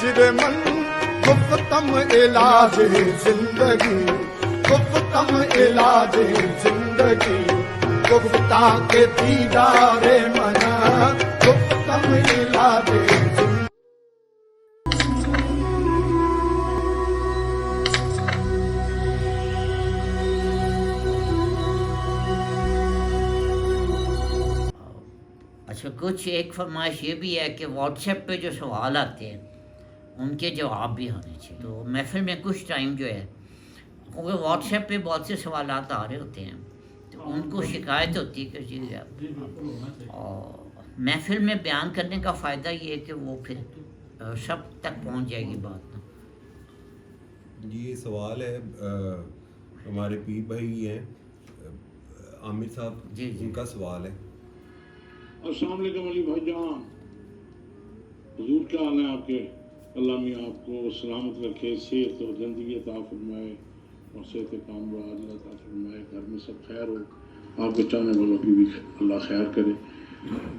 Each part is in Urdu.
نشر من گفتم علاج زندگی گفتم علاج زندگی گفتہ کے دیدار منا گفتم علاج زندگی. اچھا کچھ ایک فرمائش یہ بھی ہے کہ واٹس ایپ پہ جو سوال آتے ہیں ان کے جواب بھی ہونے چاہیے. تو محفل میں کچھ ٹائم جو ہے کیونکہ واٹس ایپ پہ بہت سے سوالات آ رہے ہوتے ہیں تو ان کو شکایت ہوتی ہے کہ جی اور محفل میں بیان کرنے کا فائدہ یہ ہے کہ وہ پھر سب تک پہنچ جائے گی بات. یہ سوال ہے ہمارے پیر بھائی ہیں عامر صاحب جی ان کا سوال ہے. السلام علیکم علی بھائی جان، حضور کیا حال ہے آپ کے؟ اللہ میاں آپ کو سلامت رکھے، صحت اور زندگی عطا فرمائے اور صحت کام و عاجل عطا فرمائے، گھر میں سب خیر ہو، آپ کے چاہنے والوں کی بھی اللہ خیر کرے.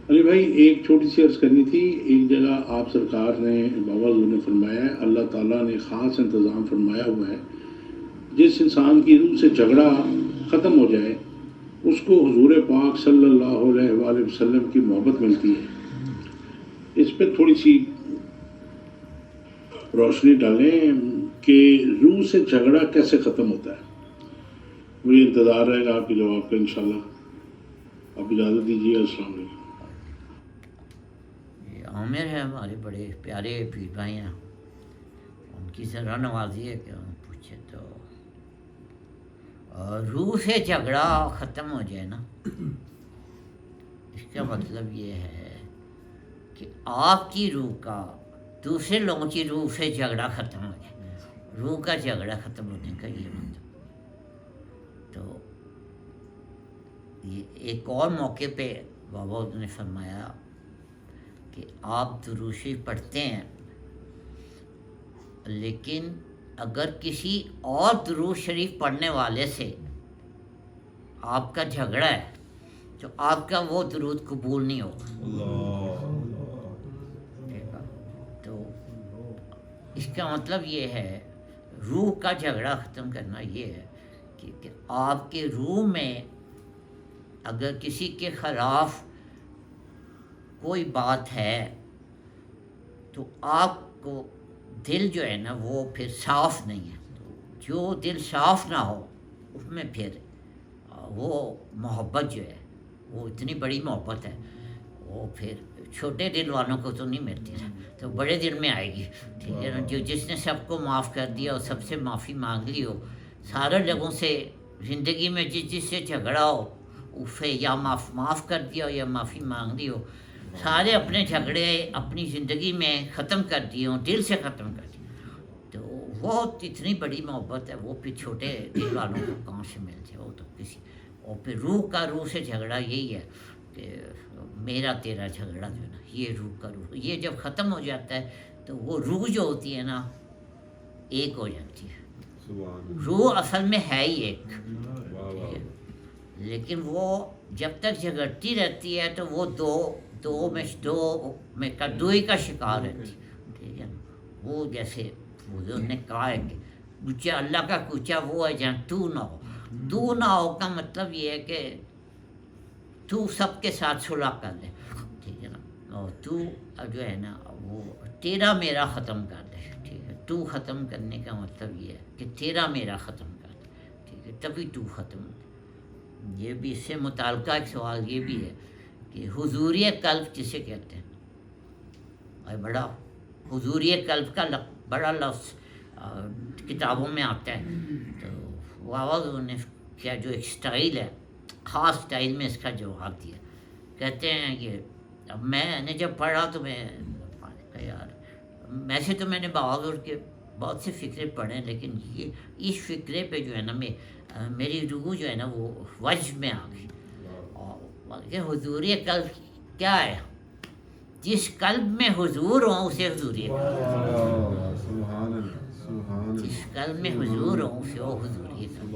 علی بھائی ایک چھوٹی سی عرض کرنی تھی. ایک جگہ آپ سرکار نے بابا حضور نے فرمایا ہے اللہ تعالیٰ نے خاص انتظام فرمایا ہوا ہے جس انسان کی روح سے جھگڑا ختم ہو جائے اس کو حضور پاک صلی اللہ علیہ وآلہ وسلم کی محبت ملتی ہے. اس پہ تھوڑی سی روشنی ڈالیں کہ روح سے جھگڑا کیسے ختم ہوتا ہے. مجھے انتظار رہے گا آپ کے جواب کا انشاءاللہ. آپ اجازت دیجیے. السلام علیکم. یہ عامر ہے ہمارے بڑے پیارے پیر بھائی ہیں، ان کی ذرا نوازی ہے کہ ہم پوچھے تو روح سے جھگڑا ختم ہو جائے نا، اس کا مطلب یہ ہے کہ آپ کی روح کا دوسرے لوگوں کی روح سے جھگڑا ختم ہو جائے. روح کا جھگڑا ختم ہونے کا یہ مطلب. تو یہ ایک اور موقع پہ بابا نے فرمایا کہ آپ درود شریف پڑھتے ہیں لیکن اگر کسی اور درود شریف پڑھنے والے سے آپ کا جھگڑا ہے تو آپ کا وہ درود قبول نہیں ہوگا. تو اس کا مطلب یہ ہے روح کا جھگڑا ختم کرنا یہ ہے کہ آپ کے روح میں اگر کسی کے خلاف کوئی بات ہے تو آپ کو دل جو ہے نا وہ پھر صاف نہیں ہے. جو دل صاف نہ ہو اس میں پھر وہ محبت جو ہے وہ اتنی بڑی محبت ہے وہ پھر چھوٹے دل والوں کو تو نہیں ملتی نا، تو بڑے دل میں آئے گی. ٹھیک ہے نا، جو جس نے سب کو معاف کر دیا اور سب سے معافی مانگ لی ہو، سارے لوگوں سے زندگی میں جس سے جھگڑا ہو اسے یا معاف کر دیا ہو یا معافی مانگ لی ہو، سارے اپنے جھگڑے اپنی زندگی میں ختم کر دیے ہوں، دل سے ختم کر دیے، تو وہ اتنی بڑی محبت ہے وہ پھر چھوٹے دل والوں کو کہاں سے ملتے. وہ تو کسی اور پھر روح سے جھگڑا یہی ہے کہ میرا تیرا جھگڑا جو ہے نا یہ روح کا روح یہ جب ختم ہو جاتا ہے تو وہ روح جو ہوتی ہے نا ایک ہو جاتی ہے. روح اصل میں ہے ہی ایک، لیکن وہ جب تک جھگڑتی رہتی ہے تو وہ دو میں دوئی کا شکار رہتی ہے. ٹھیک ہے نا، وہ جیسے حضور نے کہا ہے کہ کوچا اللہ کا کوچا وہ ہے جہاں تو نہ ہو. تو نہ ہو کا مطلب یہ ہے کہ تو سب کے ساتھ صلح کر لے. ٹھیک ہے نا، اور تو جو ہے نا وہ تیرا میرا ختم کر دے. ٹھیک ہے، تو ختم کرنے کا مطلب یہ ہے کہ تیرا میرا ختم کر دے. ٹھیک ہے، تبھی تو ختم ہو. یہ بھی اس سے متعلقہ ایک سوال یہ بھی ہے کہ حضوری قلب کسے کہتے ہیں؟ اور بڑا حضوری قلب کا بڑا لفظ کتابوں میں آتا ہے. تو بابا نے کیا جو ایک سٹائل ہے خاص سٹائل میں اس کا جواب دیا. کہتے ہیں کہ اب میں نے جب پڑھا تو میں یار ویسے تو میں نے بہادر کے بہت سے فقرے پڑھے ہیں لیکن یہ اس فقرے پہ جو ہے نا میری روح جو ہے نا وہ وجہ میں آ گئی. اور حضوری قلب کیا ہے؟ جس قلب میں حضور ہوں اسے حضوری قلب، جس قلب میں حضور ہوں اسے وہ حضوری قلب.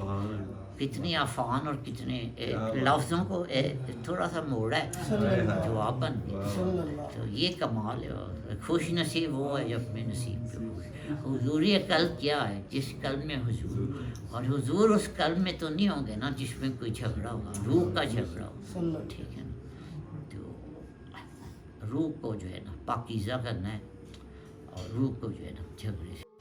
کتنی آفان اور کتنے لفظوں کو تھوڑا سا موڑا ہے جواب بن گیا. تو یہ کمال ہے. اور خوش نصیب وہ ہے جو اپنے نصیب پہ خوش. حضوری قلب کیا ہے؟ جس قلب میں حضور. اور حضور اس قلب میں تو نہیں ہوں گے نا جس میں کوئی جھگڑا ہوگا، روح کا جھگڑا ہوگا. ٹھیک ہے نا. تو روح کو جو ہے نا پاکیزہ کرنا ہے اور روح کو جو ہے نا جھگڑے سے